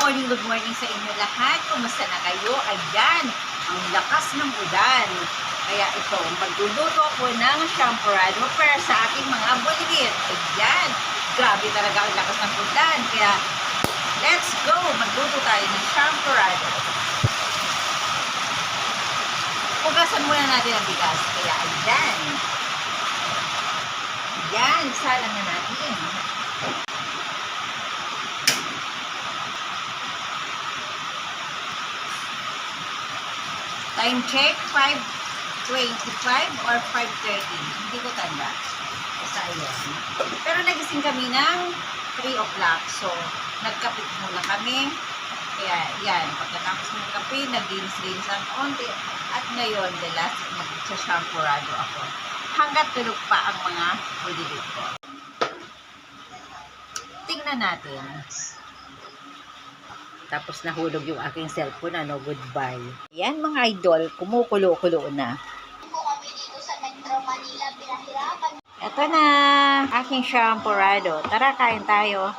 good morning sa inyo lahat. Kumusta na kayo? Ayan, ang lakas ng ulan. Kaya ito, magluluto ako ng champorado para sa aking mga buligit. Ayan, grabe talaga ang lakas ng ulan. Kaya, let's go! Magluto tayo ng champorado. Pugasan muna natin ang bigas. Kaya, ayan. Ayan, salang na natin. Time check, 5:25 or 5:30. Hindi ko tanda. Basta ayan. Pero nagising kami ng 3 o'clock. So, nagkapit muna kami. Kaya, yan. Pagkatapos ng kape, naglinis-linis ang konti. At ngayon, the last, magsa-champorado ako. Hanggat tulog pa ang mga bulilit ko. Tingnan natin. Tapos nahulog yung aking cellphone, goodbye. Yan mga idol, kumukulo-kulo na. Ito na, aking champorado. Tara, kain tayo.